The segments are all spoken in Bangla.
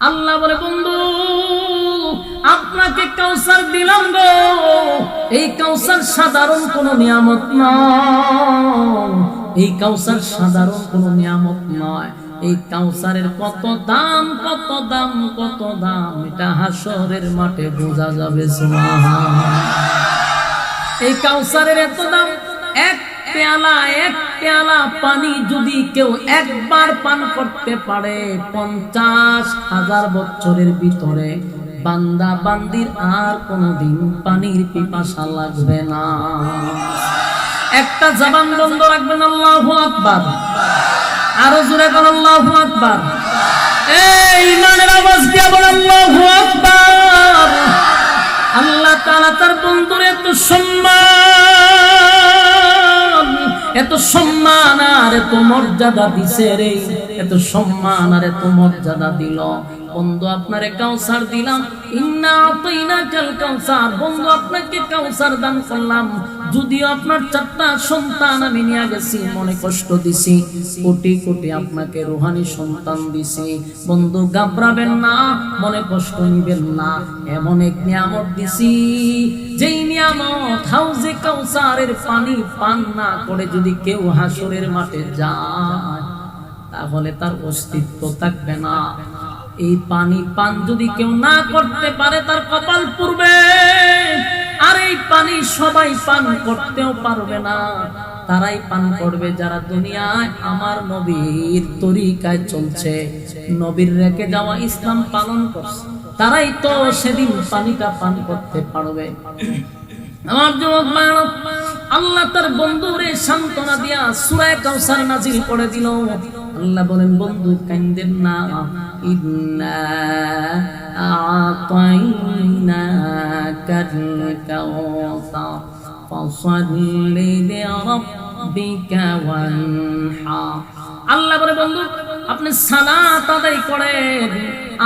আল্লাহ বলে বন্ধু আপনাকে কাউসার দিলাম গো, এই কাউসার সাধারণ কোন নিয়ামত নয়, এই কাউসার সাধারণ কোন নিয়ামত নয়। এই কাউসারের কত দাম, কত দাম, কত দাম, এটা হাসরের মাঠে বোঝা যাবে। সুবহানাল্লাহ। এই কাউসারের এত দাম, এক পেয়ালা পানি যদি কেউ একবার পান করতে পারে 50,000 বছরের ভিতরে বান্দা বান্দির আর কোনদিন পানির পিপাসা লাগবে না। একটা জবান বন্ধ রাখবেন, আল্লাহু আকবার। আরো জোরে বলেন আল্লাহু আকবার। এই ইমানের আওয়াজ দিয়ে বলেন আল্লাহু আকবার। আল্লাহ তাআলা তার বন্ধুর এত সম্মান, এত সম্মান আর এত মর্যাদা দিছে রে, এত সম্মান আর এত মর্যাদা দিল। বন্ধু আপনারে কাউসার দিলাম, ইন্না আতাইনাকাল কাউসার, বন্ধু আপনাকে কাউসার দান করলাম। যদিও আপনার 4টা সন্তান আমি নিয়ে গেছি, মনে কষ্ট দিছি, কোটি কোটি আপনাকে রূহানি সন্তান দিছি। বন্ধু ঘাবড়াবেন না, মনে কষ্ট নিবেন না, এমন এক নিয়ামত দিছি যেই নিয়ামত হাউজে কাউসারের পানি পান না করে যদি কেউ হাসরের মাঠে যায় তাহলে তার অস্তিত্ব থাকবে না। এই পানি পান যদি কেউ না করতে পারে তার কপাল পুড়বে। আর এই পানি সবাই পান করতেও পারবে না, তারাই পান করবে যারা দুনিয়ায় আমার নবীর তরিকায় চলছে, নবীর রেখে যাওয়া ইসলাম পালন করছে, তারাই তো সেদিন পানিটা পান করতে পারবে। আমার যুবক ভাইরা, আল্লাহ তার বন্ধুরে সান্ত্বনা দিয়া সূরা কাউসার নাজিল করে দিল। আল্লাহ বলেন বন্ধু কাঁদেন না, ইন্না আতাইনাকাল কাউসার ফাসাল্লি লিরাব্বিকা ওয়ানহার। আল্লাহ বলে বন্ধু আপনি সালাত আদায় করেন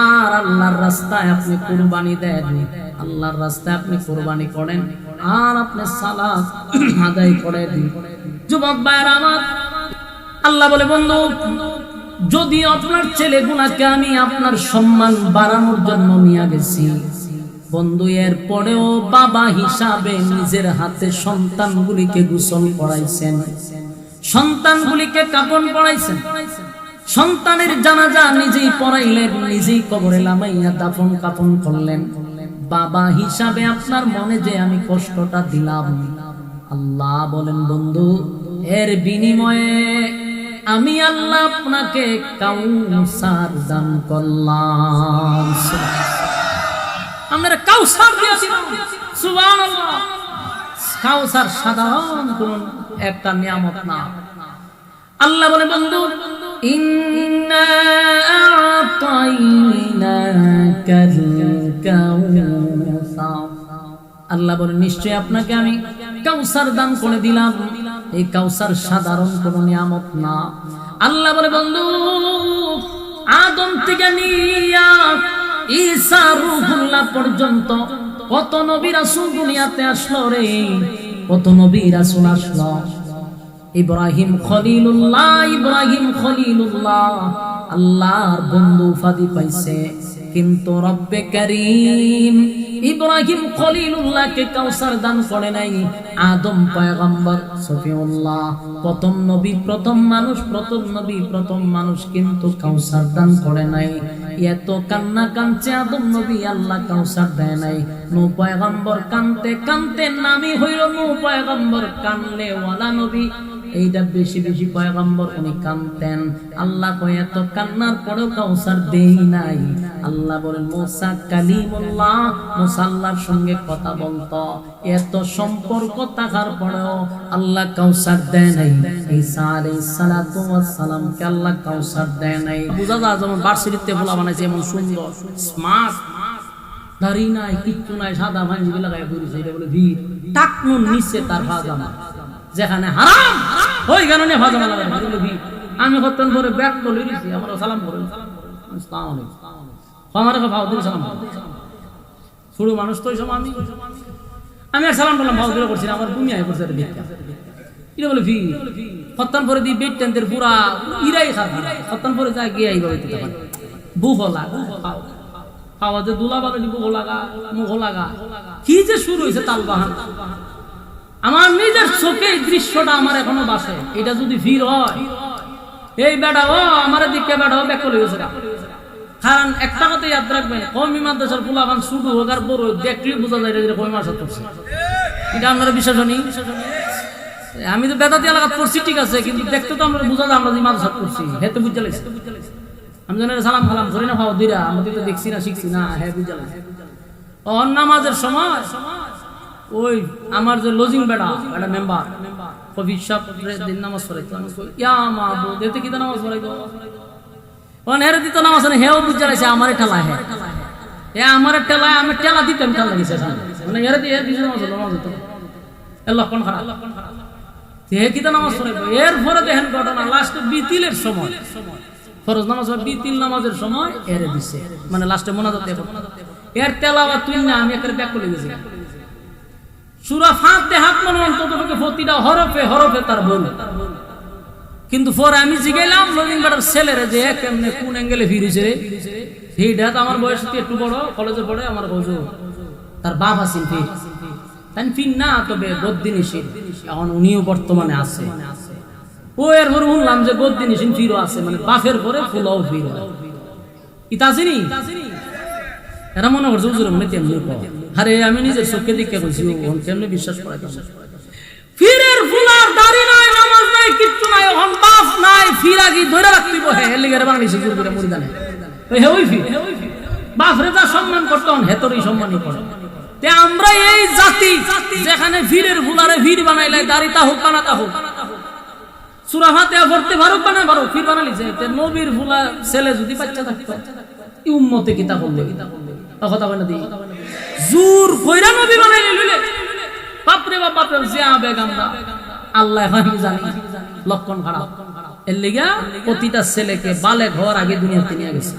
আর আল্লাহর রাস্তায় আপনি কুরবানি দেন, আল্লাহর রাস্তায় আপনি কুরবানি করেন আর আপনি সালাত আদায় করেন। যুবক ভাইরা আমার, আল্লাহ বলে বন্ধু যদি আপনার ছেলে গুনাহকে আমি আপনার সম্মান বাড়ানোর জন্য নিয়ে গেছি, বন্ধু এর পরেও বাবা হিসাবে নিজের হাতে সন্তানগুলিকে গোসল করাইছেন, সন্তানগুলিকে কাফন পরাইছেন, সন্তানের জানাজা নিজেই পড়াইলেন, নিজেই কবরে লামাইয়া দাফন কাফন করলেন। বাবা হিসাবে আপনার মনে যে আমি কষ্টটা দিলাম, আল্লাহ বলেন বন্ধু এর বিনিময়ে আমি আল্লাহ আপনাকে কাউসার দান করলাম। আমরা কাউসার দিয়েছি, সুবহানাল্লাহ। কাউসার সাধারণ কোন একটা নিয়ামত না। আল্লাহ বলে বন্ধু ইন্না আতাইনাকাল কাউসার, আল্লাহ বলে নিশ্চয় আপনাকে আমি কাউসার দান করে দিলাম। এই কাউসার সাধারণ কোন নিয়ামত না। আল্লাহ বলে বন্ধু আদম থেকে নিয়া ঈসা রূহুল্লাহ পর্যন্ত কত নবী রাসূল দুনিয়াতে আসলো রে, কত নবী রাসূল আসলো। ইব্রাহিম খলিলুল্লাহ আল্লাহর বন্ধু উপাধি পাইছে, কিন্তু রব্বে কারীম ইব্রাহিম খলিলুল্লাহকে কাউসার দান করে নাই। আদম পয়গম্বর সফিউল্লাহ প্রথম নবী, প্রথম মানুষ কিন্তু কাউসার দান করে নাই। এত কান্না কাঁদছে আদম নবী, আল্লাহ কাউসার দেয় নাই। নূহ পয়গম্বর কানতে কানতে নামি হইল নূহ পয়গম্বর, কানলে ওয়ালা নবী, এইটা বেশি বেশি পয়গম্বর উনি কানতেন। আল্লাহ কয় এত কান্নার পরেও কাউসার দেই নাই। আল্লাহ বলেন মুসা কালিমুল্লাহ, মুসা আল্লাহর সঙ্গে কথা বলতো, এত সম্পর্ক থাকার পরেও আল্লাহ কাউসার দেয় নাই। ঈসা আলাইহিস সালাতু ওয়াস সালামকে আল্লাহ কাউসার দেয় নাই। বুঝা যায় যেমন ভার্সিটিতে বলা বানাইছে এমন সুন্দর স্মার্ট, দাড়ি নাই কিচ্ছু নাই, সাদা ভাঞ্জি লাগায় ঘুরেছে, এটা বলে ভিড় টাকনুর নিচে তার পাজামা, যেখানে হারাম ওই কারণে পাজামা লাগায় ভিড়। আমি কতক্ষণ পরে ব্যাগ করে দিয়েছি, আমার সালাম করে আসসালামু আলাইকুম, আমার ভাও দিল সালাম, ছোট মানুষ তো আমি আর সালাম বললাম, ভাও দিলে করছিলাম, আমার দুনিয়ায় করছে ভিক্ষা, এটা বলে ভিড়। কতক্ষণ পরে দিই বেড টেন্টের পুরা ইরাই খারাপ, কতক্ষণ পরে যায় গিয়ে এইভাবে দিতে পারে বুহ লাগা, খাওয়াতে দুলা বালি বুহ লাগা, মুহ লাগা, কি যে শুরু হয়েছে তালবাহান। আমার নিজের চোখে এই দৃশ্যটা আমার এখনো বাসে। এটা যদি ভিড় হয়, এই বেটা ও আমার দিকে বেটা ও ব্যাক করে গেছে। কারণ একটা কথা ইয়াদ রাখবেন, কওমি মাদ্রাসার পোলাপান শুরু হোক আর বড় দেখলেই বোঝা যায় যে কওমি মাদ্রাসা করছে। এটা আপনারা বিশ্বাস নেই? আমি তো বেদাতি এলাকা করছি ঠিক আছে, কিন্তু দেখতে তো আমরা বোঝা যায় আমরা যে মাদ্রাসা করছি। হেতে বুঝতে লাগছে, আমি জানি সালাম কালাম করি না ভাও দিরা, আমি তো দেখছি না শিখছি না, হ্যাঁ বুঝতে লাগছে। অন নামাজের সময় ওই আমার যে লজিং বেড়া একটা মেম্বার কবি সাহেব দিন নামাজ পড়াইতো, ইয়া মাহবুব এতে কি নামাজ পড়াইতো, ওন হেরে দিত নামাজ না, হেও বুঝতে লাগছে আমারে ঠেলা, হ্যাঁ এ আমারে ঠেলায় আমি ঠেলা দিতাম, ঠেলা লাগিছে মানে হেরে দিয়ে দিছে নামাজ হতো লক্ষণ খারাপ। হে কি নামাজ পড়াইতো। এরপরে দেখেন ঘটনা, লাস্টে বিতিলের সময়, ফরজ নামাজ বিতিল নামাজের সময় হেরে দিছে, মানে লাস্টে মোনাজাত এর তেলাওয়াত তুই না আমি একের ব্যাক করে গেছি। সূরা ফাতিহা মনে অন্তত প্রতিটা হরফে হরফে তার বল, কিন্তু পরে আমি জিগাইলাম লজিং বাটার ছেলেরে যে কেমনে কোন অ্যাঙ্গেলে ফিরেছে রে, সেইটা তো আমার বয়স একটু বড়, কলেজে পড়ে, আমার বয়স তার বাপ আছেন ফির তাই ফির না, তবে বদ্দিনিসীন এখন উনিও বর্তমানে আছে। ও এরপরে শুনলাম যে বদ্দিনিসীন ফিরও আছে, মানে বাপের পরে ফুলাও ফির ইতা আসেনি। এরা মনে করছে হুজুর মনে তেমনি কয়, আরে আমি নিজের চোখে দিকে কইছি ও কেমনে বিশ্বাস করাইতাম। ফিরের ফুলার দাড়ি নাই, নামাজ নাই, কিচ্ছু নাই, এখন বাপ নাই, ফির আগে ধরে রাখতিব। হ্যাঁ এলিগারে বাংলাদেশে জোর করে মুরিদানে ওই হে ওই ফির বাপরে যা সম্মান করতো হেতরই সম্মানই করে। তে আমরা এই জাতি যেখানে ফিরের ফুলারে ফির বানাইলে দাড়িটা হোক বানাতা হোক, সূরা ফাতিহা পড়তে পারুক বানা পারো, ফির বানাইছে। তে নবীর ফুলা ছেলে যদি বাচ্চা থাকতো এই উম্মতে কিতাব বললে কথা বলে দি জোর কইরা নবী বানাইলে লইলে বাপরে বাপ, বাপরে যে আবেগ আমরা আল্লাহ আমি জানি লক্ষণ খারাপ। এর লিগা প্রতিটা ছেলেকে বালে ঘর আগে দুনিয়াতে নিয়ে গেছে।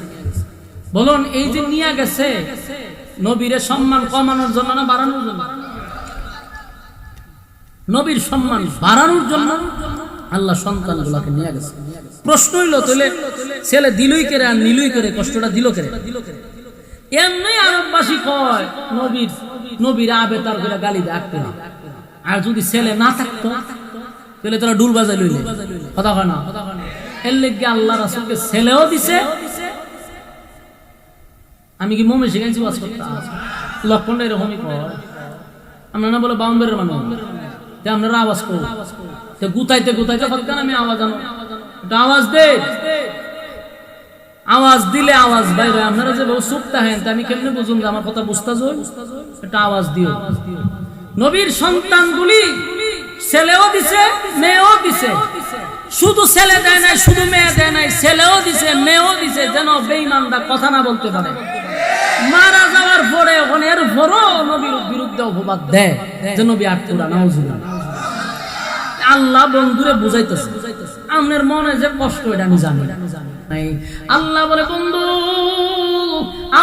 বলুন এই যে নিয়ে গেছে নবীর সম্মান কমানোর জন্য না বাড়ানোর জন্য? নবীর সম্মান বাড়ানোর জন্য আল্লাহ সন্তানগুলোকে নিয়ে গেছে। প্রশ্ন হইল তাহলে ছেলে দিলই করে আর নিলই করে, কষ্টটা দিল করে? এমনি আরববাসী কয় নবীর আবে তার করে গালি ডাকতে না, আর যদি ছেলে না থাকতো তাহলে তারা ডুল বাজাই লইলে কথা কয় না। এর লেগে আল্লাহ রাসূলকে ছেলেও দিছে। আমি কি মোমে শিখাইছি ওয়াজ করতে? লক্ষণটা এরকমই কয়। আমরা না বলে বাউন্ডারির মানুষ, আপনারা আওয়াজ করো, গুতাইতে গুতাইতে হত্যা আমি আওয়াজ আনো, আওয়াজ দে, আওয়াজ দিলে আওয়াজ বাইরে। আপনারা যে বহু চুপ থাকেন, আমি কেমনে বুঝুন যে আমার কথা বুঝতে যাই? এটা আওয়াজ দিও। নবীর সন্তানগুলি ছেলেও দিছে মেয়েও দিছে, শুধু ছেলে দেয় নাই, শুধু মেয়ে দেয় নাই, ছেলেও দিছে মেয়েও দিছে, যেন বেঈমানরা কথা না বলতে পারে। মারা যাওয়ার পরে এর পরও নবীর বিরুদ্ধে অপবাদ দেয় যে নবী আটপুরা নাউজুবিল্লাহ। আল্লাহ বন্ধুরে বুঝাইতেছে, আপনার মনে যে কষ্ট এটা আমি জানি। আল্লাহ বলে বন্ধু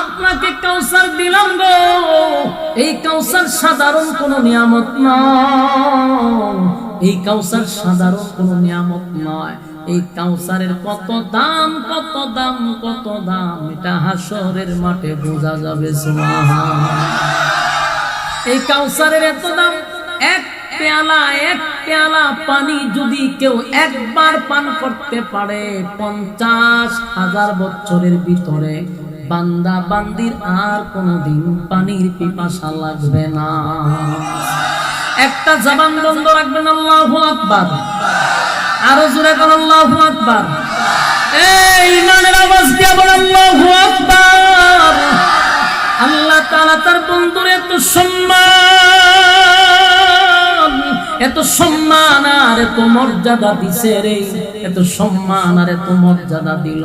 আপনাকে কাউসার দিলাম গো, এই কাউসার সাধারণ কোন নিয়ামত নয়, এই কাউসার সাধারণ কোন নিয়ামত নয়। এই কাউসারের কত দাম, কত দাম, কত দাম, এটা হাসরের মাঠে বোঝা যাবে। সুবহানাল্লাহ। এই কাউসারের এত দাম, এক পেয়ালা পানি যদি কেউ একবার পান করতে পারে 50,000 বছরের ভিতরে বান্দা বান্দির আর কোনদিন পানির পিপাসা লাগবে না। একটা জবান বন্ধ রাখবেন, আল্লাহু আকবার। আরো জোরে বলেন আল্লাহু আকবার। এই ইমানের আওয়াজ দিয়ে বলেন আল্লাহু আকবার। আল্লাহ তাআলা তার বন্ধুর এত সম্মান, এত সম্মান আর এত মর্যাদা দিছে রে, এত সম্মান আর এত মর্যাদা দিল।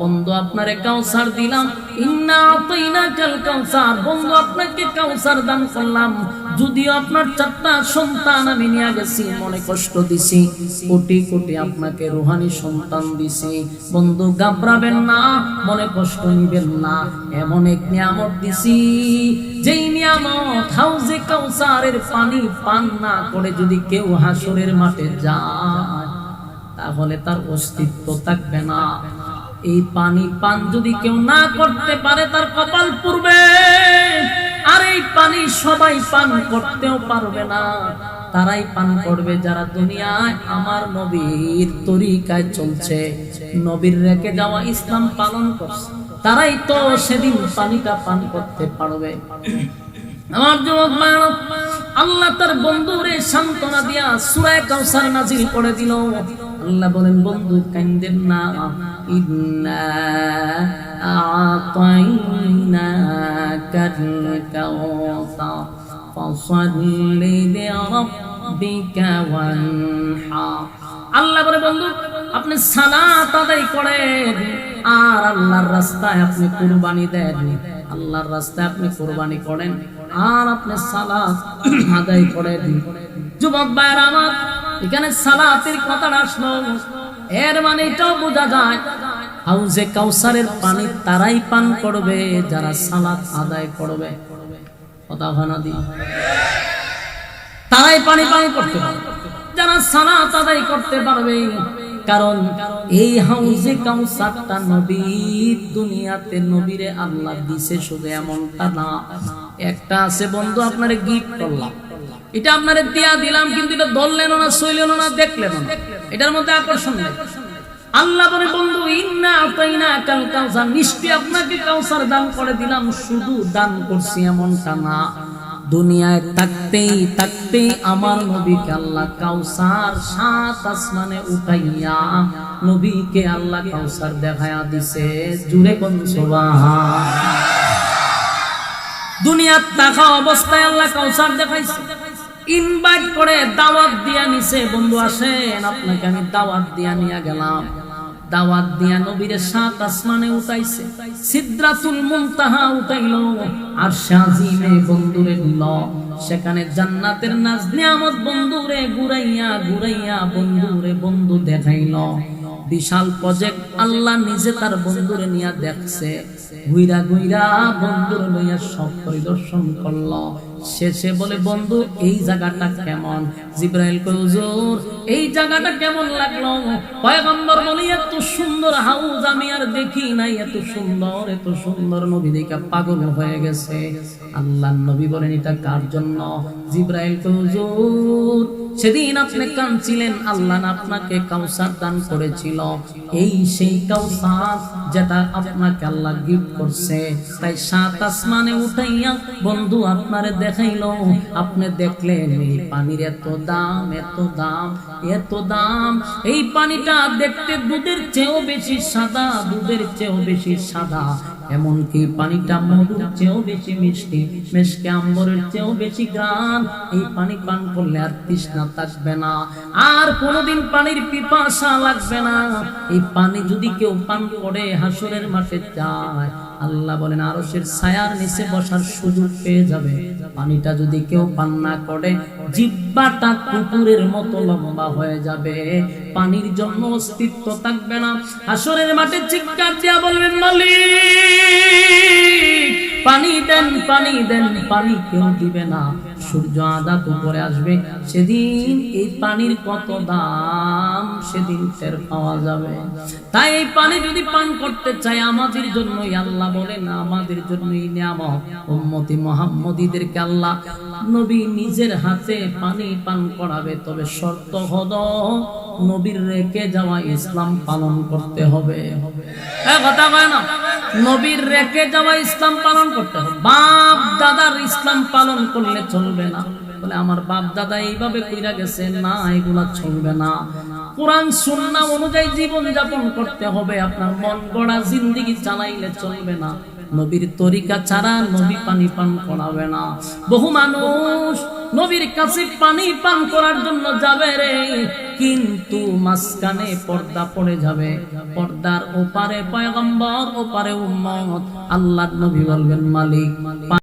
বন্ধু আপনারে কাউসার দিলাম, ইন্না আতাইনাকাল কাউসার। বন্ধু আপনাকে কাউসার দান করলাম, যদিও আপনার 4টা সন্তান আমি নিয়ে গেছি, মনে কষ্ট দিছি, কোটি কোটি আপনাকে রূহানি সন্তান দিছি। বন্ধু ঘাবড়াবেন না, মনে কষ্ট নিবেন না, এমন এক নিয়ামত দিছি, যেই নিয়ামত হাউজে কাউসারের পানি পান না করে যদি কেউ হাসরের মাঠে যায় তাহলে তার অস্তিত্ব থাকবে না। এই পানি পান যদি কেউ না করতে পারে তার কপাল পুড়বে। আর এই পানি সবাই পান করতেও পারবে না, তারাই পান করবে যারা দুনিয়ায় আমার নবীর তরিকায় চলছে, নবীর রেখে যাওয়া ইসলাম পালন করছে, তারাই তো সেদিন পানিটা পান করতে পারবে। আমার যুবক ভাইরা, আল্লাহ তার বন্ধুরে সান্ত্বনা দিয়া সূরা কাউসার নাজিল করে দিল। আল্লাহ বলেন, বন্ধু কান্দেন না, ইন্না আ'তাইনাকাল কাউসার ফাসাল্লি লিরাব্বিকা ওয়ানহার। আল্লাহ বলে, বন্ধু আপনি সালাত আদায় করেন আর আল্লাহর রাস্তায় আপনি কুরবানি দেন। আল্লাহর রাস্তায় আপনি কুরবানি করেন আর আপনি সালাত আদায় করেন। যুবক ভাইরা আমার, এখানে সালাতের কথাটা আসলো, এর মানে এটাও বোঝা যায় হাউজে কাউসারের পানি তারাই পান করবে যারা সালাত আদায় করবে। কথা ভানা দি, তারাই পানি পান করতে পারবে যারা সালাত আদায় করতে পারবে। কারণ এই হাউজে কাউসারটা নবীর দুনিয়াতে নবীরে আল্লাহ দিছে, শুধু এমনটা না। একটা আছে বন্ধু, আপনারে গিফট করলাম, এটা আপনারে দিয়া দিলাম, কিন্তু এটা ধরলেন না, সইলেন না, দেখলেন না, এটার মধ্যে আকর্ষণ নেই। আল্লাহ বলে, বন্ধু ইন্না আ'তাইনাকাল কাউসার, নিশ্চয়ই আপনাকে কাউসার দান করে দিলাম। শুধু দান করছি এমনটা না, দুনিয়ায় থাকতেই থাকতেই আমার নবীকে আল্লাহ কাউসার 7 আসমানে উঠাইয়া নবীকে আল্লাহ কাউসার দেখায়া দিছে। জুড়ে কোন সুবহান। দুনিয়ার থাকা অবস্থায় আল্লাহ কাউসার দেখাইছে, ইনভাইট করে দাওয়াত দিয়া নিছে, বন্ধু আসেন আপনাকে আমি দাওয়াত দিয়া নিয়ে গেলাম। দাওয়াত দিয়া নবীরে 7 আসমানে উঠাইছে, সিদরাতুল মুনতাহা উঠাইলো, আরশে আজিমে বন্ধুরে নিল, সেখানে জান্নাতের নাজ নিয়ামত বন্ধুরে ঘুরাইয়া ঘুরাইয়া বন্ধুরে বন্ধু দেখাইলো। বিশাল প্রজেক্ট আল্লাহ নিজে তার বন্ধুরে নিয়ে দেখছে, ঘুইরা ঘুইরা বন্ধুর লইয়া সব পরিদর্শন করলো। শেষে বলে, বন্ধু এই জায়গাটা কেমন? জিবরাইল কয়, হুজুর এই জায়গাটা কেমন লাগলো? পয়গম্বর বলে, এত সুন্দর হাউজ আমি আর দেখি নাই, এত সুন্দর এত সুন্দর। নবী দেখে পাগল হয়ে গেছে। আল্লাহর নবী বলেন, এটা কার জন্য? জিবরাইল কয়, হুজুর সেদিন আপনি কাঁদছিলেন, আল্লাহ আপনাকে কাউসার দান করেছিল, এই সেই কাউসার যেটা আপনাকে আল্লাহ গিফট করছে। তাই 7 আসমানে উঠাইয়া বন্ধু আপনারে দেখাইলো, আপনি দেখলেন এই পানির এত দাম এত দাম এত দাম। এই পানিটা দেখতে দুধের চেয়েও বেশি সাদা, দুধের চেয়েও বেশি সাদা, এমনকি পানিটা মধুর চেয়েও বেশি মিষ্টি, মিষ্টি আম্বরের চেয়েও বেশি গ্রান। এই পানি পান করলে আর তৃষ্ণা থাকবে না, আর কোনোদিন পানির পিপাসা লাগবে না। এই পানি যদি কেউ পান করে হাসরের মাঠে যায়, আল্লাহ বলেন আরশের ছায়ার নিচে বসার সুযোগ পেয়ে যাবে। পানিটা যদি কেউ পান না করে, জিহ্বাটা কুকুরের মতো লম্বা হয়ে যাবে, পানির জন্য অস্তিত্ব থাকবে না। হাসরের মাঠে চিৎকার দিয়া বলবেন, মালিক পানি দেন পানি দেন, পানি কেউ দিবে না। সূর্য আদাত উপরে আসবে, সেদিন এই পানির কত দাম সেদিন টের পাওয়া যাবে। তাই এই পানি যদি পান করতে চাই, আমাদের জন্যই আল্লাহ বলেন, আমাদের জন্যই নিয়ামত। উম্মতি মুহাম্মদীদেরকে আল্লাহ নবী নিজের হাতে পানি পান করাবে, তবে শর্ত হলো নবীর রেখে যাওয়া ইসলাম পালন করতে হবে। কথা কয় না, নবীর রেখে যাওয়া ইসলাম পালন করতে হবে। বাপ দাদার ইসলাম পালন করলে চলবে না। বলে আমার বাপ দাদা এইভাবে কইরা গেছে, না এগুলা চলবে না। কোরআন সুন্নাহ অনুযায়ী জীবন যাপন করতে হবে। আপনার মন গড়া জিন্দেগি চালাইলে চলবে না। নবীর তরিকা ছাড়া নবী পানি পান করাবে না। বহু মানুষ নবীর কাছে পানি পান করার জন্য যাবে রে, কিন্তু মাঝখানে পর্দা পড়ে যাবে। পর্দার ওপারে পয়গম্বর, ওপারে উম্মত। আল্লাহর নবী বলবেন, মালিক